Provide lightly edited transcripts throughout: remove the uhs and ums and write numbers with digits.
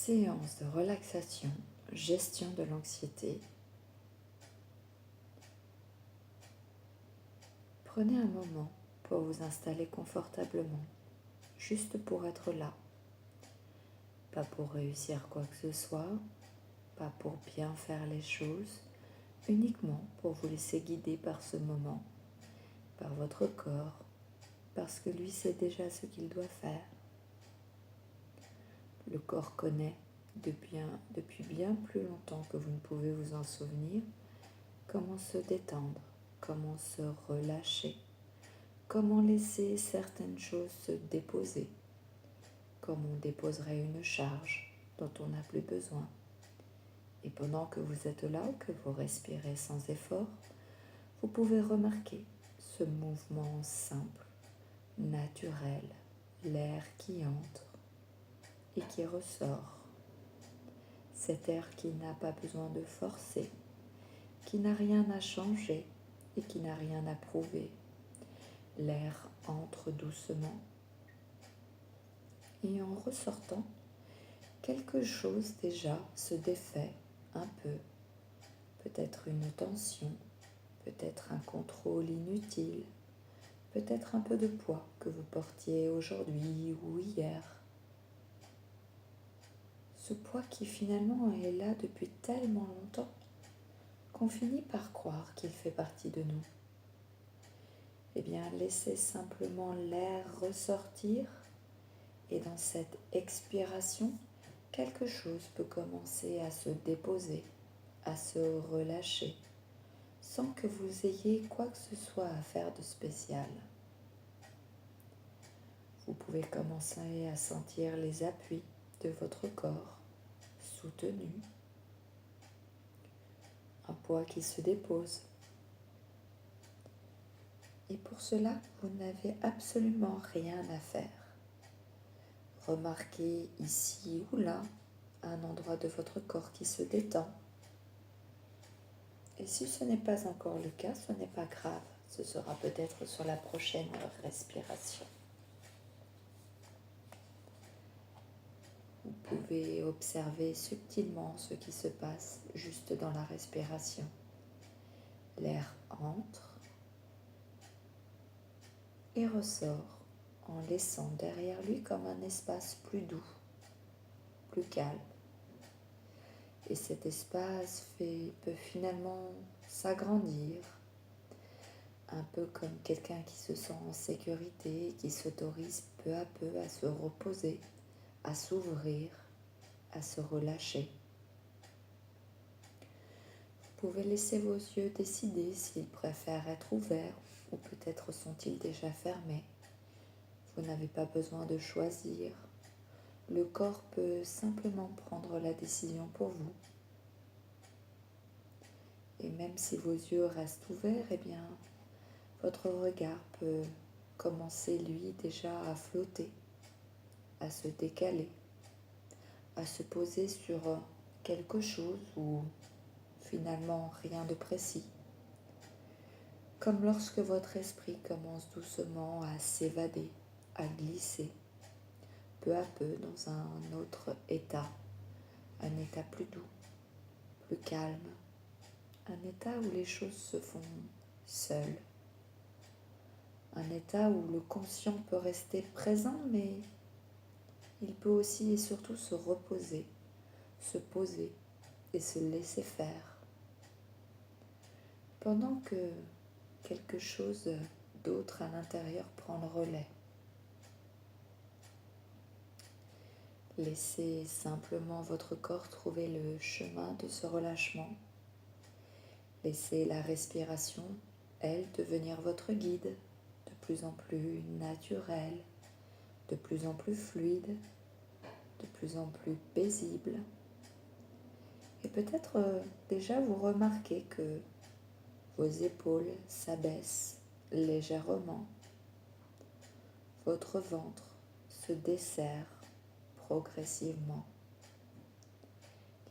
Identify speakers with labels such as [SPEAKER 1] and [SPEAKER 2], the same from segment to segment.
[SPEAKER 1] séance de relaxation, gestion de l'anxiété. Prenez un moment pour vous installer confortablement, juste pour être là. Pas pour réussir quoi que ce soit, pas pour bien faire les choses, uniquement pour vous laisser guider par ce moment, par votre corps, parce que lui sait déjà ce qu'il doit faire. Le corps connaît depuis bien plus longtemps que vous ne pouvez vous en souvenir comment se détendre, comment se relâcher, comment laisser certaines choses se déposer, comme on déposerait une charge dont on n'a plus besoin. Et pendant que vous êtes là, que vous respirez sans effort, vous pouvez remarquer ce mouvement simple, naturel, l'air qui entre et qui ressort. Cet air qui n'a pas besoin de forcer, qui n'a rien à changer et qui n'a rien à prouver. L'air entre doucement et en ressortant, quelque chose déjà se défait un peu. Peut-être une tension, peut-être un contrôle inutile, peut-être un peu de poids que vous portiez aujourd'hui ou hier. Ce poids qui finalement est là depuis tellement longtemps qu'on finit par croire qu'il fait partie de nous. Eh bien, laissez simplement l'air ressortir et dans cette expiration, quelque chose peut commencer à se déposer, à se relâcher, sans que vous ayez quoi que ce soit à faire de spécial. Vous pouvez commencer à sentir les appuis de votre corps soutenu, un poids qui se dépose. Et pour cela, vous n'avez absolument rien à faire. Remarquez ici ou là un endroit de votre corps qui se détend. Et si ce n'est pas encore le cas, ce n'est pas grave. Ce sera peut-être sur la prochaine respiration. Vous pouvez observer subtilement ce qui se passe juste dans la respiration. L'air entre et ressort en laissant derrière lui comme un espace plus doux, plus calme. Et cet espace peut finalement s'agrandir, un peu comme quelqu'un qui se sent en sécurité, qui s'autorise peu à peu à se reposer, à s'ouvrir, à se relâcher. Vous pouvez laisser vos yeux décider s'ils préfèrent être ouverts ou peut-être sont-ils déjà fermés. Vous n'avez pas besoin de choisir. Le corps peut simplement prendre la décision pour vous. Et même si vos yeux restent ouverts, eh bien, votre regard peut commencer, lui, déjà à flotter, à se décaler, à se poser sur quelque chose ou finalement rien de précis. Comme lorsque votre esprit commence doucement à s'évader, à glisser, peu à peu dans un autre état, un état plus doux, plus calme, un état où les choses se font seules, un état où le conscient peut rester présent, mais il peut aussi et surtout se reposer, se poser et se laisser faire. Pendant que quelque chose d'autre à l'intérieur prend le relais. Laissez simplement votre corps trouver le chemin de ce relâchement. Laissez la respiration, elle, devenir votre guide, de plus en plus naturelle, de plus en plus fluide, de plus en plus paisible. Et peut-être déjà vous remarquez que vos épaules s'abaissent légèrement. Votre ventre se desserre progressivement.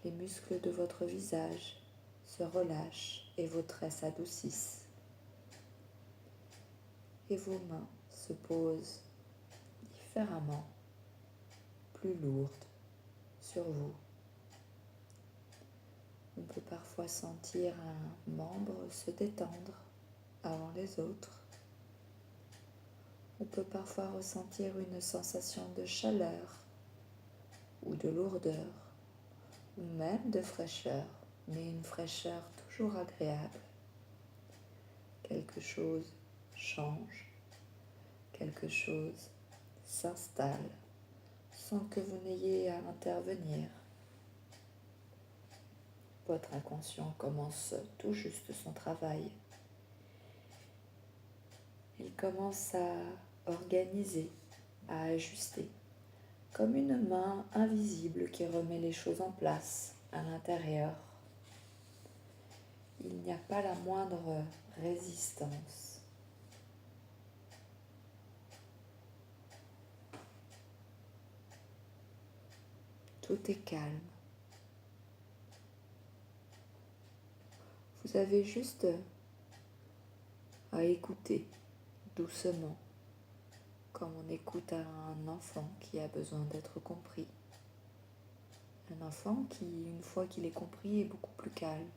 [SPEAKER 1] Les muscles de votre visage se relâchent et vos traits s'adoucissent. Et vos mains se posent différemment, plus lourdes, sur vous. On peut parfois sentir un membre se détendre avant les autres. On peut parfois ressentir une sensation de chaleur ou de lourdeur ou même de fraîcheur, mais une fraîcheur toujours agréable. Quelque chose change, quelque chose s'installe sans que vous n'ayez à intervenir. Votre inconscient commence tout juste son travail. Il commence à organiser, à ajuster, comme une main invisible qui remet les choses en place à l'intérieur. Il n'y a pas la moindre résistance. Tout est calme. Vous avez juste à écouter doucement, comme on écoute un enfant qui a besoin d'être compris. Un enfant qui, une fois qu'il est compris, est beaucoup plus calme,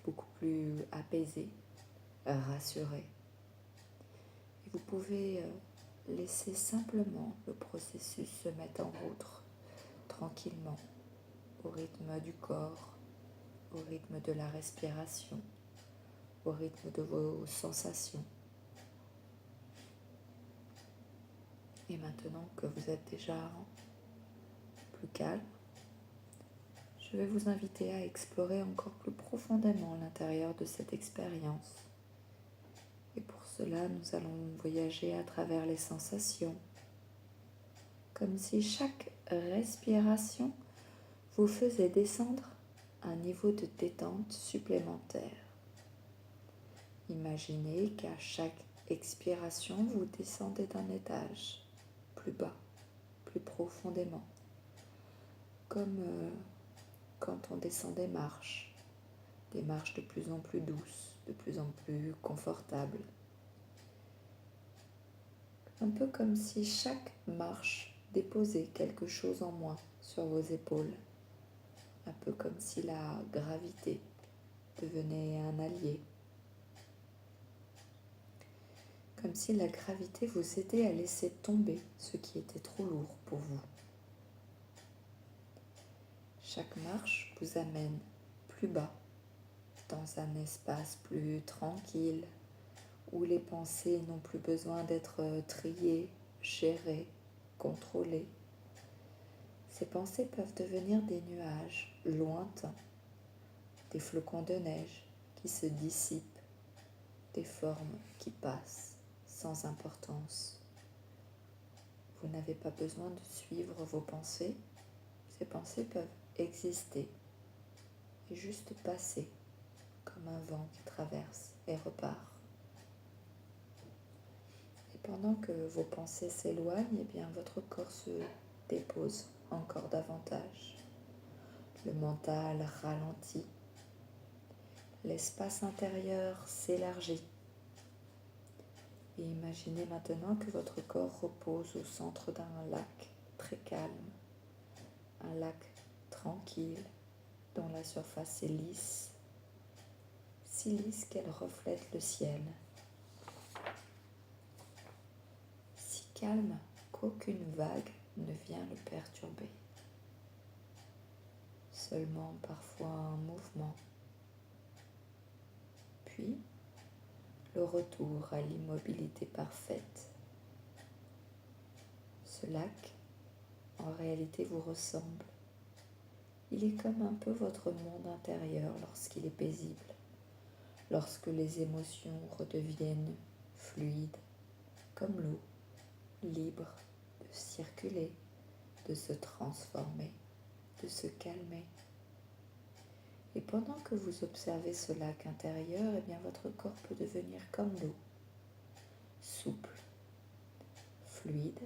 [SPEAKER 1] beaucoup plus apaisé, rassuré. Et vous pouvez laisser simplement le processus se mettre en route tranquillement, au rythme du corps, au rythme de la respiration, au rythme de vos sensations. Et maintenant que vous êtes déjà plus calme, je vais vous inviter à explorer encore plus profondément l'intérieur de cette expérience. Et pour cela, nous allons voyager à travers les sensations, comme si chaque respiration vous faisait descendre un niveau de détente supplémentaire. Imaginez qu'à chaque expiration, vous descendez d'un étage, plus bas, plus profondément, comme quand on descend des marches de plus en plus douces, de plus en plus confortables. Un peu comme si chaque marche déposait quelque chose en moins sur vos épaules. Un peu comme si la gravité devenait un allié. Comme si la gravité vous aidait à laisser tomber ce qui était trop lourd pour vous. Chaque marche vous amène plus bas, dans un espace plus tranquille, où les pensées n'ont plus besoin d'être triées, gérées, contrôlées. Ces pensées peuvent devenir des nuages lointains, des flocons de neige qui se dissipent, des formes qui passent sans importance. Vous n'avez pas besoin de suivre vos pensées. Ces pensées peuvent exister et juste passer comme un vent qui traverse et repart. Et pendant que vos pensées s'éloignent, eh bien votre corps se dépose encore davantage. Le mental ralentit. L'espace intérieur s'élargit. Et imaginez maintenant que votre corps repose au centre d'un lac très calme, un lac tranquille dont la surface est lisse, si lisse qu'elle reflète le ciel, si calme qu'aucune vague ne vient le perturber, seulement parfois un mouvement, puis le retour à l'immobilité parfaite. Ce lac, en réalité, vous ressemble. Il est comme un peu votre monde intérieur lorsqu'il est paisible, lorsque les émotions redeviennent fluides, comme l'eau, libre de circuler, de se transformer, de se calmer. Et pendant que vous observez ce lac intérieur, eh bien votre corps peut devenir comme l'eau, souple, fluide,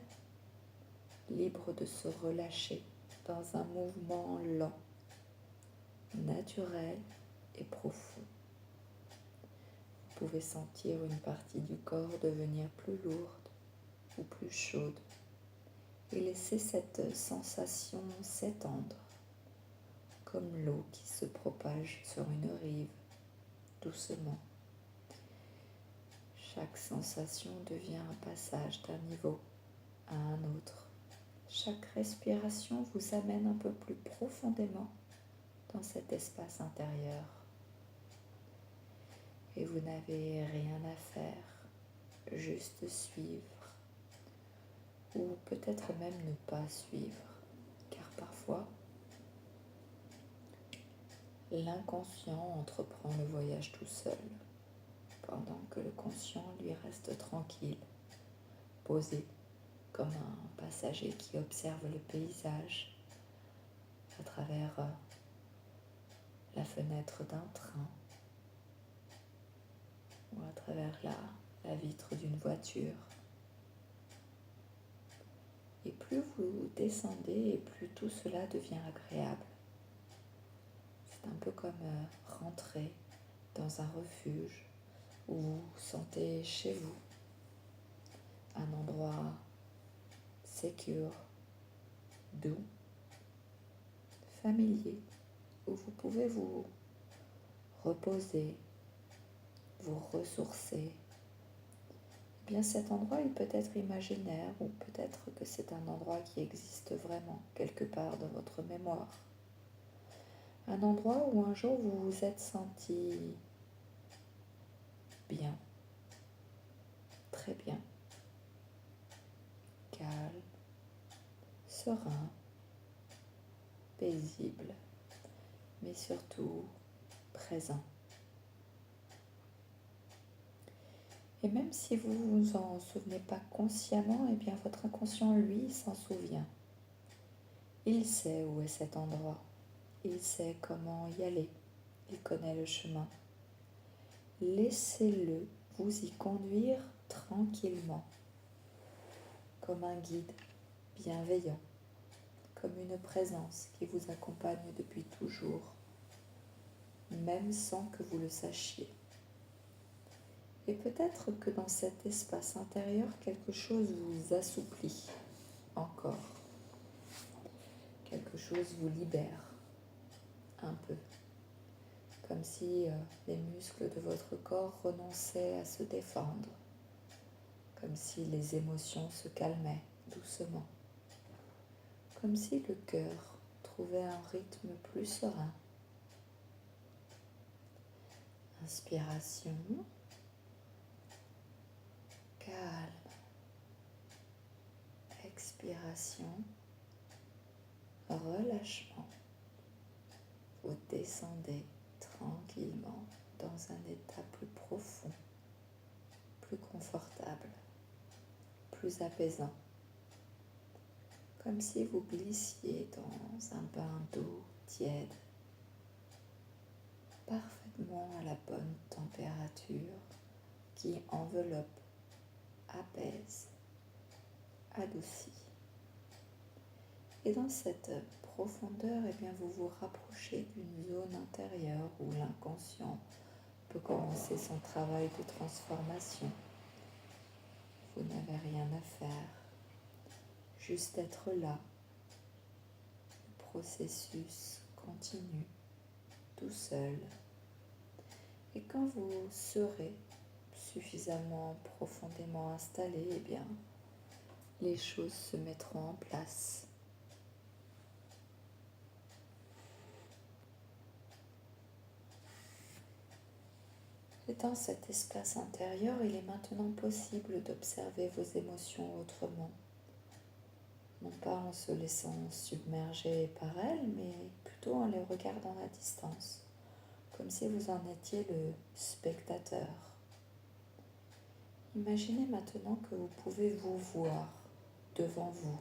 [SPEAKER 1] libre de se relâcher dans un mouvement lent, naturel et profond. Vous pouvez sentir une partie du corps devenir plus lourde ou plus chaude, et laissez cette sensation s'étendre comme l'eau qui se propage sur une rive doucement. Chaque sensation devient un passage d'un niveau à un autre. Chaque respiration vous amène un peu plus profondément dans cet espace intérieur. Et vous n'avez rien à faire, juste suivre, ou peut-être même ne pas suivre, car parfois, l'inconscient entreprend le voyage tout seul, pendant que le conscient lui reste tranquille, posé comme un passager qui observe le paysage à travers la fenêtre d'un train ou à travers la vitre d'une voiture. Et plus vous descendez, et plus tout cela devient agréable. C'est un peu comme rentrer dans un refuge où vous vous sentez chez vous, un endroit sécure, doux, familier, où vous pouvez vous reposer, vous ressourcer. Eh bien, cet endroit, il peut être imaginaire ou peut-être que c'est un endroit qui existe vraiment quelque part dans votre mémoire. Un endroit où un jour vous vous êtes senti bien, très bien, calme, serein, paisible, mais surtout présent. Et même si vous ne vous en souvenez pas consciemment, eh bien votre inconscient, lui, s'en souvient. Il sait où est cet endroit. Il sait comment y aller. Il connaît le chemin. Laissez-le vous y conduire tranquillement, comme un guide bienveillant, comme une présence qui vous accompagne depuis toujours, même sans que vous le sachiez. Et peut-être que dans cet espace intérieur, quelque chose vous assouplit encore. Quelque chose vous libère un peu. Comme si les muscles de votre corps renonçaient à se défendre. Comme si les émotions se calmaient doucement. Comme si le cœur trouvait un rythme plus serein. Inspiration. Calme. Expiration. Relâchement. Vous descendez tranquillement dans un état plus profond, plus confortable, plus apaisant. Comme si vous glissiez dans un bain d'eau tiède, parfaitement à la bonne température qui enveloppe, apaise, adoucit. Et dans cette profondeur, eh bien, vous vous rapprochez d'une zone intérieure où l'inconscient peut commencer son travail de transformation. Vous n'avez rien à faire, juste être là. Le processus continue tout seul. Et quand vous serez suffisamment profondément installé, eh bien, les choses se mettront en place. Et dans cet espace intérieur, il est maintenant possible d'observer vos émotions autrement. Non pas en se laissant submerger par elles, mais plutôt en les regardant à distance, comme si vous en étiez le spectateur. Imaginez maintenant que vous pouvez vous voir devant vous,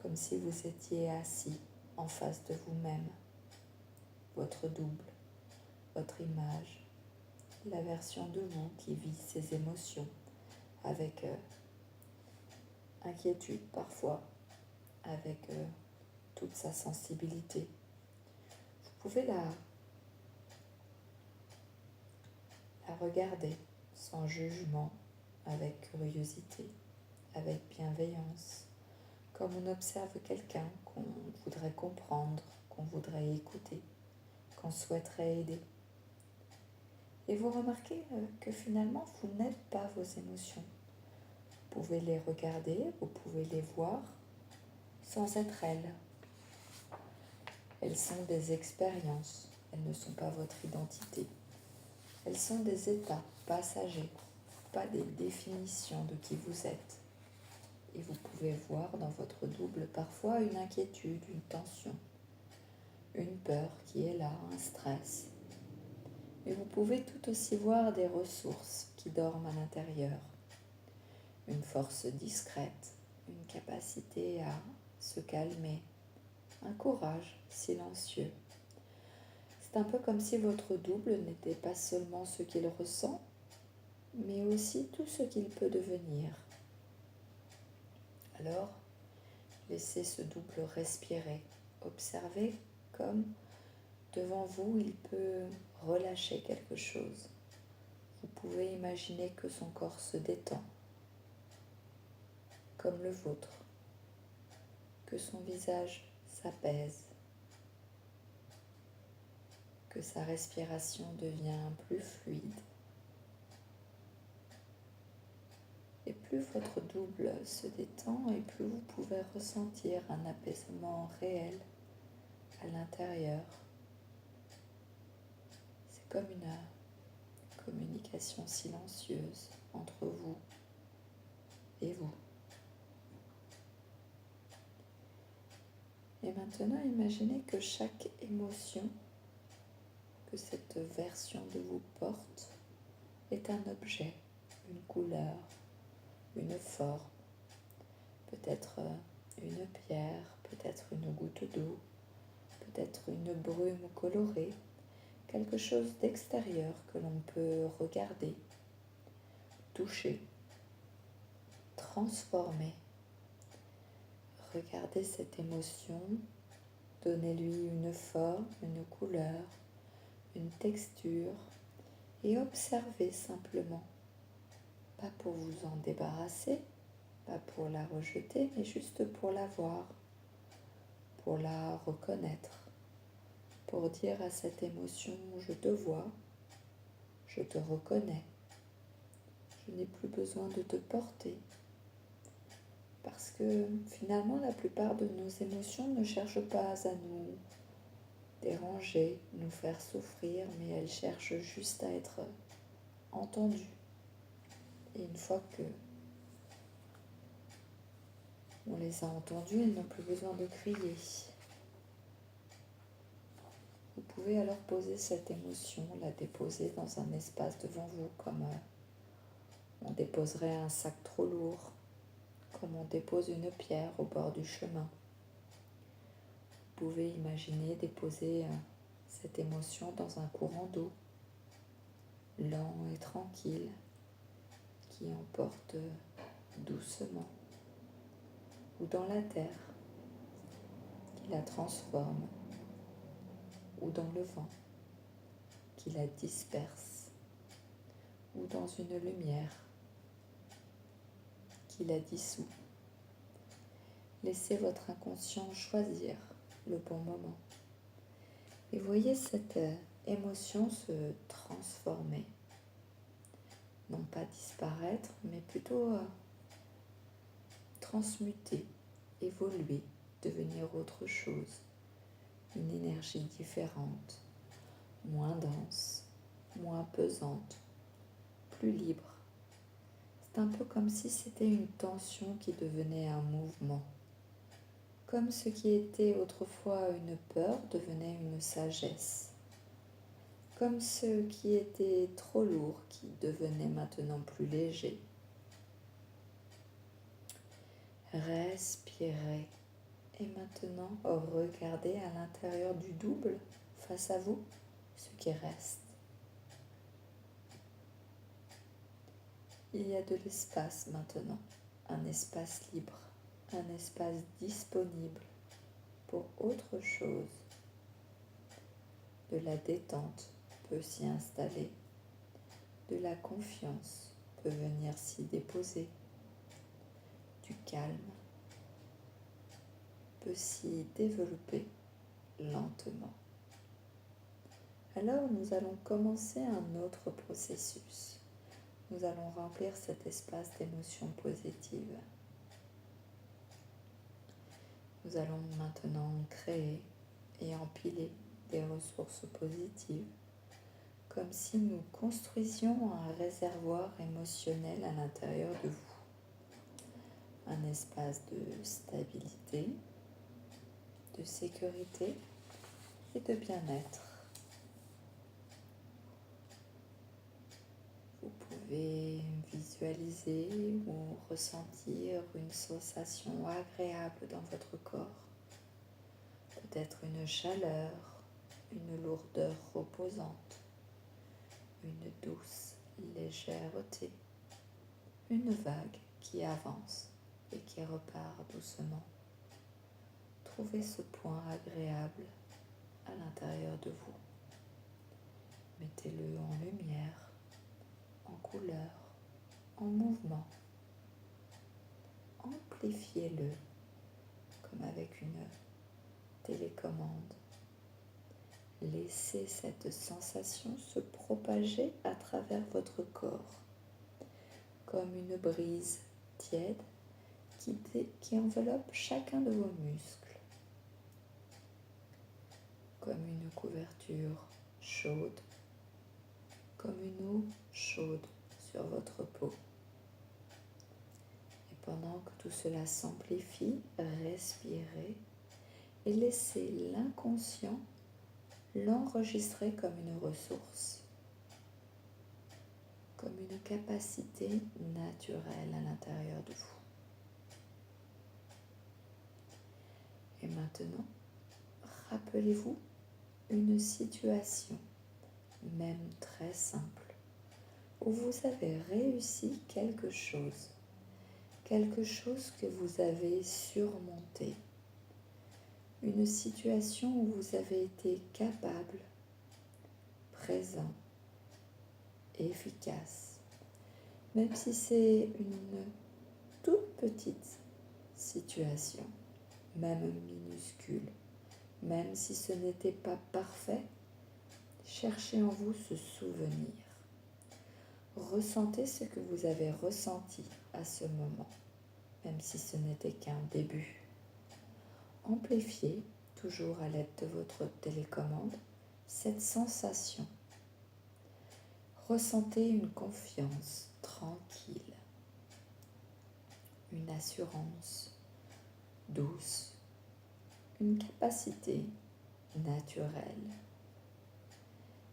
[SPEAKER 1] comme si vous étiez assis en face de vous-même, votre double, votre image, la version de vous qui vit ses émotions avec inquiétude parfois, avec toute sa sensibilité. Vous pouvez la regarder sans jugement, avec curiosité, avec bienveillance, comme on observe quelqu'un qu'on voudrait comprendre, qu'on voudrait écouter, qu'on souhaiterait aider. Et vous remarquez que finalement, vous n'êtes pas vos émotions. Vous pouvez les regarder, vous pouvez les voir sans être elles. Elles sont des expériences, elles ne sont pas votre identité. Elles sont des états passagers, pas des définitions de qui vous êtes. Et vous pouvez voir dans votre double parfois une inquiétude, une tension, une peur qui est là, un stress. Mais vous pouvez tout aussi voir des ressources qui dorment à l'intérieur, une force discrète, une capacité à se calmer, un courage silencieux. C'est un peu comme si votre double n'était pas seulement ce qu'il ressent, mais aussi tout ce qu'il peut devenir. Alors, laissez ce double respirer, observez comme devant vous il peut relâcher quelque chose. Vous pouvez imaginer que son corps se détend, comme le vôtre, que son visage s'apaise, que sa respiration devient plus fluide. Et plus votre double se détend et plus vous pouvez ressentir un apaisement réel à l'intérieur. C'est comme une communication silencieuse entre vous et vous. Et maintenant, imaginez que chaque émotion que cette version de vous porte est un objet, une couleur, une forme, peut-être une pierre, peut-être une goutte d'eau, peut-être une brume colorée, quelque chose d'extérieur que l'on peut regarder, toucher, transformer. Regardez cette émotion, donnez-lui une forme, une couleur, une texture et observez simplement. Pas pour vous en débarrasser, pas pour la rejeter, mais juste pour la voir, pour la reconnaître, pour dire à cette émotion « je te vois, je te reconnais, je n'ai plus besoin de te porter ». Parce que finalement, la plupart de nos émotions ne cherchent pas à nous déranger, nous faire souffrir, mais elles cherchent juste à être entendues. Et une fois que on les a entendues, elles n'ont plus besoin de crier. Vous pouvez alors poser cette émotion, la déposer dans un espace devant vous, comme on déposerait un sac trop lourd, comme on dépose une pierre au bord du chemin. Vous pouvez imaginer déposer cette émotion dans un courant d'eau, lent et tranquille, qui emporte doucement, ou dans la terre, qui la transforme, ou dans le vent, qui la disperse, ou dans une lumière, qui la dissout. Laissez votre inconscient choisir le bon moment. Et voyez cette émotion se transformer. Non pas disparaître, mais plutôt transmuter, évoluer, devenir autre chose. Une énergie différente, moins dense, moins pesante, plus libre. C'est un peu comme si c'était une tension qui devenait un mouvement. Comme ce qui était autrefois une peur devenait une sagesse. Comme ce qui était trop lourd qui devenait maintenant plus léger. Respirez. Et maintenant, regardez à l'intérieur du double, face à vous, ce qui reste. Il y a de l'espace maintenant, un espace libre, un espace disponible pour autre chose. De la détente peut s'y installer, de la confiance peut venir s'y déposer, du calme. peut s'y développer lentement. Alors nous allons commencer un autre processus. Nous allons remplir cet espace d'émotions positives. Nous allons maintenant créer et empiler des ressources positives, comme si nous construisions un réservoir émotionnel à l'intérieur de vous. Un espace de stabilité, de sécurité et de bien-être. Vous pouvez visualiser ou ressentir une sensation agréable dans votre corps. Peut-être une chaleur, une lourdeur reposante, une douce légèreté, une vague qui avance et qui repart doucement. Trouvez ce point agréable à l'intérieur de vous. Mettez-le en lumière, en couleur, en mouvement. Amplifiez-le comme avec une télécommande. Laissez cette sensation se propager à travers votre corps, comme une brise tiède qui enveloppe chacun de vos muscles, comme une couverture chaude, comme une eau chaude sur votre peau. Et pendant que tout cela s'amplifie, respirez et laissez l'inconscient l'enregistrer comme une ressource, comme une capacité naturelle à l'intérieur de vous. Et maintenant, rappelez-vous une situation, même très simple, où vous avez réussi quelque chose que vous avez surmonté, une situation où vous avez été capable, présent, efficace, même si c'est une toute petite situation, même minuscule, même si ce n'était pas parfait, cherchez en vous ce souvenir. Ressentez ce que vous avez ressenti à ce moment, même si ce n'était qu'un début. Amplifiez, toujours à l'aide de votre télécommande, cette sensation. Ressentez une confiance tranquille, une assurance douce, une capacité naturelle.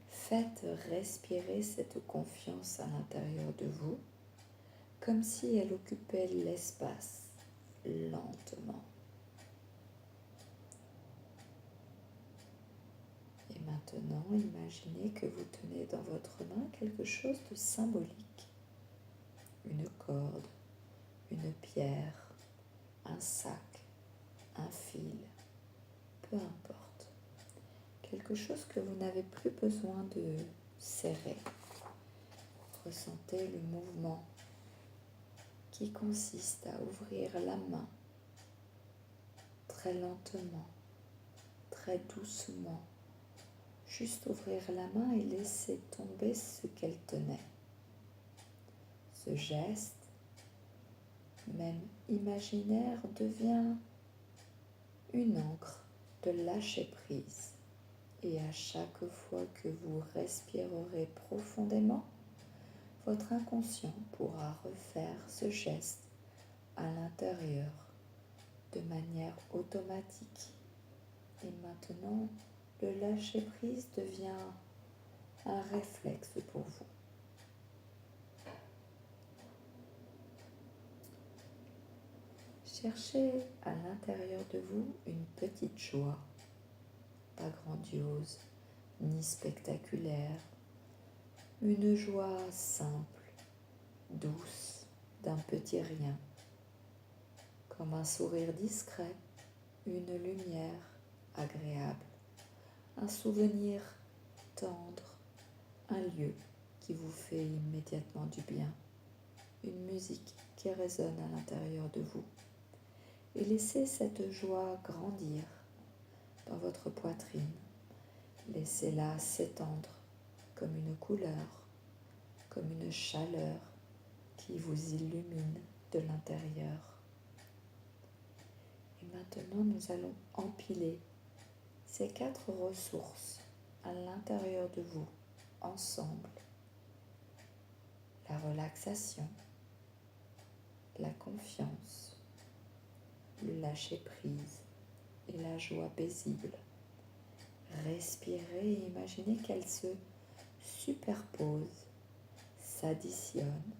[SPEAKER 1] Faites respirer cette confiance à l'intérieur de vous, comme si elle occupait l'espace lentement. Et maintenant, imaginez que vous tenez dans votre main quelque chose de symbolique. Une corde, une pierre, un sac, un fil, peu importe. Quelque chose que vous n'avez plus besoin de serrer. Ressentez le mouvement qui consiste à ouvrir la main très lentement, très doucement. Juste ouvrir la main et laisser tomber ce qu'elle tenait. Ce geste, même imaginaire, devient une encre de lâcher prise. Et à chaque fois que vous respirerez profondément, votre inconscient pourra refaire ce geste à l'intérieur de manière automatique. Et maintenant, le lâcher-prise devient un réflexe pour vous. Cherchez à l'intérieur de vous une petite joie, pas grandiose ni spectaculaire, une joie simple, douce, d'un petit rien, comme un sourire discret, une lumière agréable, un souvenir tendre, un lieu qui vous fait immédiatement du bien, une musique qui résonne à l'intérieur de vous. et laissez cette joie grandir dans votre poitrine. Laissez-la s'étendre comme une couleur, comme une chaleur qui vous illumine de l'intérieur. Et maintenant, nous allons empiler ces 4 ressources à l'intérieur de vous, ensemble. La relaxation, la confiance, le lâcher-prise et la joie paisible. Respirez et imaginez qu'elles se superposent, s'additionnent,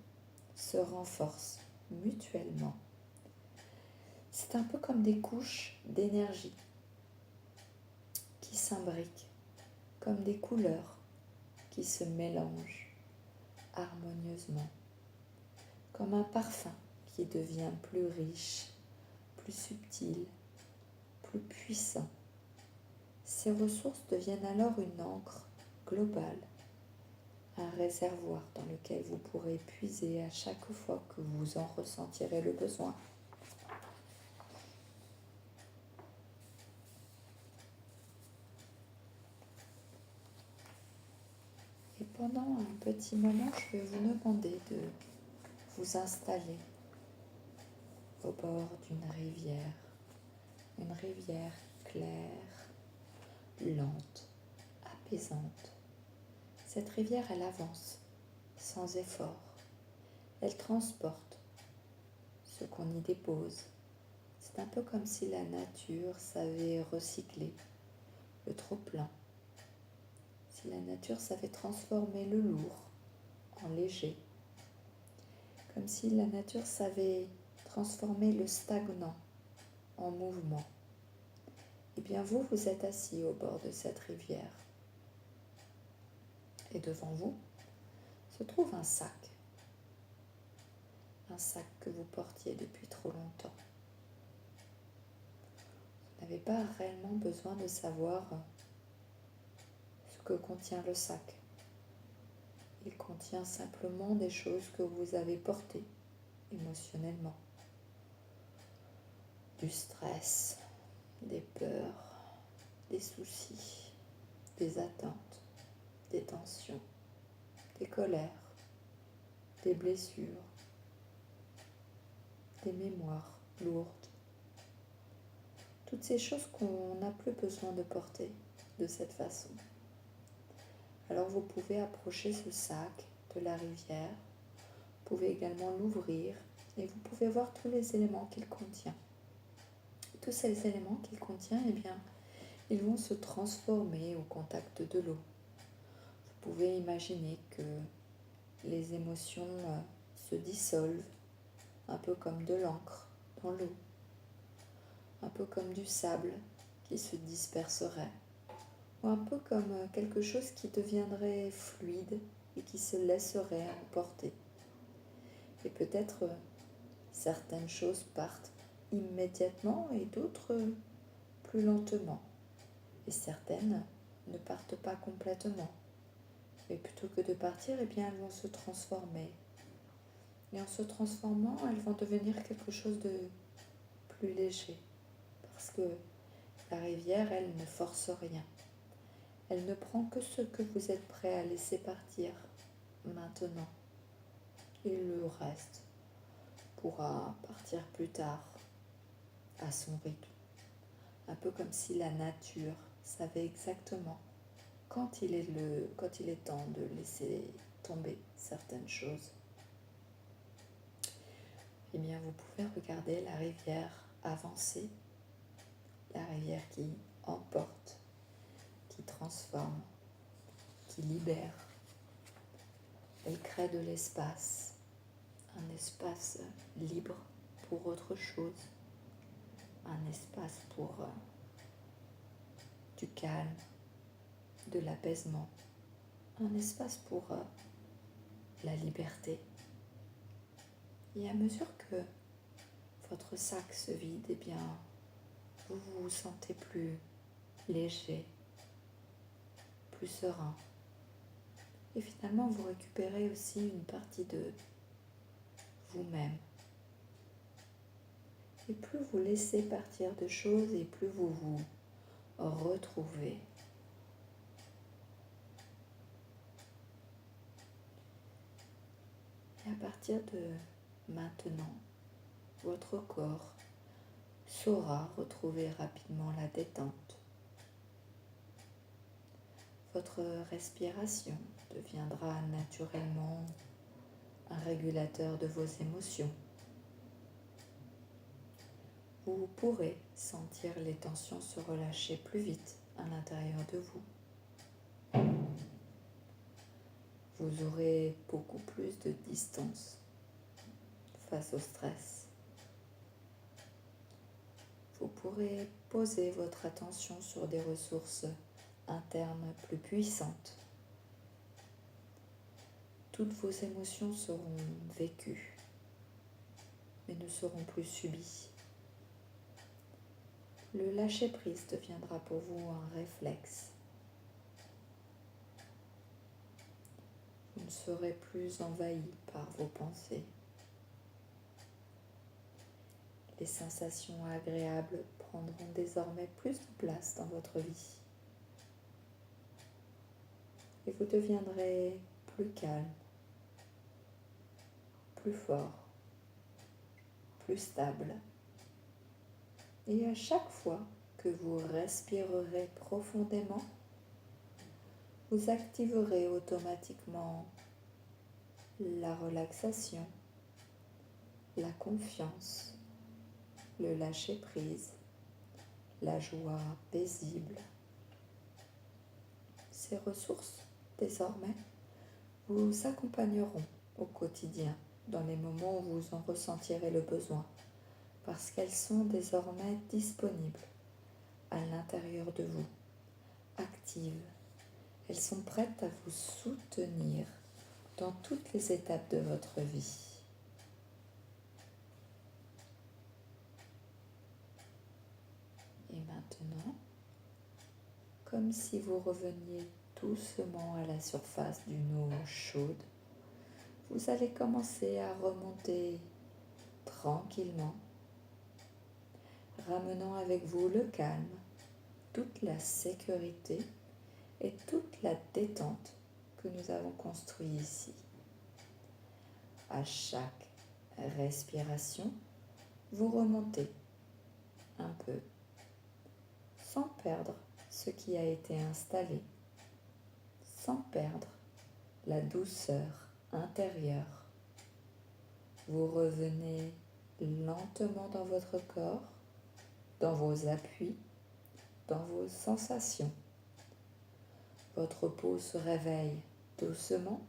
[SPEAKER 1] se renforcent mutuellement. C'est un peu comme des couches d'énergie qui s'imbriquent, comme des couleurs qui se mélangent harmonieusement, comme un parfum qui devient plus riche, plus subtil, plus puissant. Ces ressources deviennent alors une encre globale, un réservoir dans lequel vous pourrez puiser à chaque fois que vous en ressentirez le besoin. Et pendant un petit moment, je vais vous demander de vous installer au bord d'une rivière claire, lente, apaisante. Cette rivière, elle avance sans effort. Elle transporte ce qu'on y dépose. C'est un peu comme si la nature savait recycler le trop-plein. Si la nature savait transformer le lourd en léger. Comme si la nature savait transformer le stagnant en mouvement. Eh bien vous, vous êtes assis au bord de cette rivière. Et devant vous se trouve un sac que vous portiez depuis trop longtemps. Vous n'avez pas réellement besoin de savoir ce que contient le sac. Il contient simplement des choses que vous avez portées émotionnellement. Du stress, des peurs, des soucis, des attentes, des tensions, des colères, des blessures, des mémoires lourdes. Toutes ces choses qu'on n'a plus besoin de porter de cette façon. Alors vous pouvez approcher ce sac de la rivière, vous pouvez également l'ouvrir et vous pouvez voir tous les éléments qu'il contient. Tous ces éléments qu'il contient, eh bien, ils vont se transformer au contact de l'eau. Vous pouvez imaginer que les émotions se dissolvent, un peu comme de l'encre dans l'eau, un peu comme du sable qui se disperserait, ou un peu comme quelque chose qui deviendrait fluide et qui se laisserait emporter. Et peut-être certaines choses partent immédiatement et d'autres plus lentement. Et certaines ne partent pas complètement. Mais plutôt que de partir, eh bien, elles vont se transformer. Et en se transformant, elles vont devenir quelque chose de plus léger. Parce que la rivière, elle ne force rien. Elle ne prend que ce que vous êtes prêt à laisser partir maintenant. Et le reste pourra partir plus tard, à son rythme. Un peu comme si la nature savait exactement quand il est temps de laisser tomber certaines choses. Eh bien, vous pouvez regarder la rivière avancer, la rivière qui emporte, qui transforme, qui libère. Elle crée de l'espace, un espace libre pour autre chose, un espace pour du calme, de l'apaisement, un espace pour la liberté. Et à mesure que votre sac se vide, eh bien, vous vous sentez plus léger, plus serein. Et finalement, vous récupérez aussi une partie de vous-même. Et plus vous laissez partir de choses et plus vous vous retrouvez. Et à partir de maintenant, votre corps saura retrouver rapidement la détente. Votre respiration deviendra naturellement un régulateur de vos émotions. Vous pourrez sentir les tensions se relâcher plus vite à l'intérieur de vous. Vous aurez beaucoup plus de distance face au stress. Vous pourrez poser votre attention sur des ressources internes plus puissantes. Toutes vos émotions seront vécues, mais ne seront plus subies. Le lâcher-prise deviendra pour vous un réflexe. Vous ne serez plus envahi par vos pensées. Les sensations agréables prendront désormais plus de place dans votre vie. Et vous deviendrez plus calme, plus fort, plus stable. Et à chaque fois que vous respirerez profondément, vous activerez automatiquement la relaxation, la confiance, le lâcher-prise, la joie paisible. Ces ressources, désormais, vous accompagneront au quotidien dans les moments où vous en ressentirez le besoin, parce qu'elles sont désormais disponibles à l'intérieur de vous, actives. Elles sont prêtes à vous soutenir dans toutes les étapes de votre vie. Et maintenant, comme si vous reveniez doucement à la surface d'une eau chaude, vous allez commencer à remonter tranquillement, ramenant avec vous le calme, toute la sécurité et toute la détente que nous avons construit ici. À chaque respiration, vous remontez un peu, sans perdre ce qui a été installé, sans perdre la douceur intérieure. Vous revenez lentement dans votre corps, dans vos appuis, dans vos sensations. Votre peau se réveille doucement,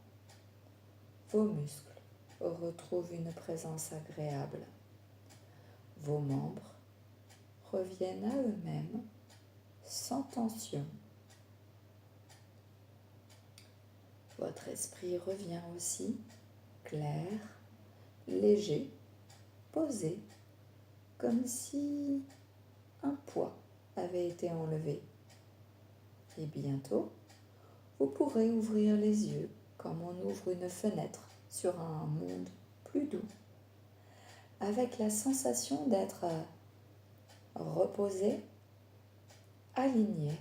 [SPEAKER 1] vos muscles retrouvent une présence agréable. Vos membres reviennent à eux-mêmes sans tension. Votre esprit revient aussi clair, léger, posé, comme si un poids avait été enlevé. Et bientôt, vous pourrez ouvrir les yeux comme on ouvre une fenêtre sur un monde plus doux, avec la sensation d'être reposé, aligné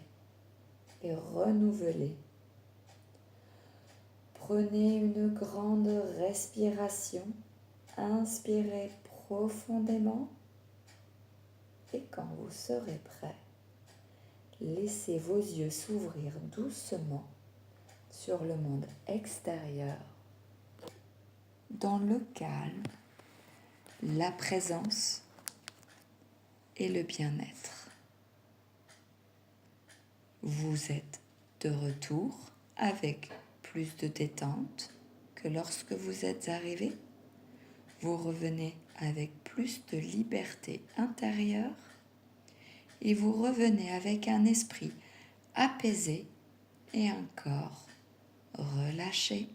[SPEAKER 1] et renouvelé. Prenez une grande respiration, inspirez profondément et quand vous serez prêt, laissez vos yeux s'ouvrir doucement sur le monde extérieur, dans le calme, la présence et le bien-être. Vous êtes de retour avec plus de détente que lorsque vous êtes arrivé. Vous revenez avec plus de liberté intérieure et vous revenez avec un esprit apaisé et un corps relâché.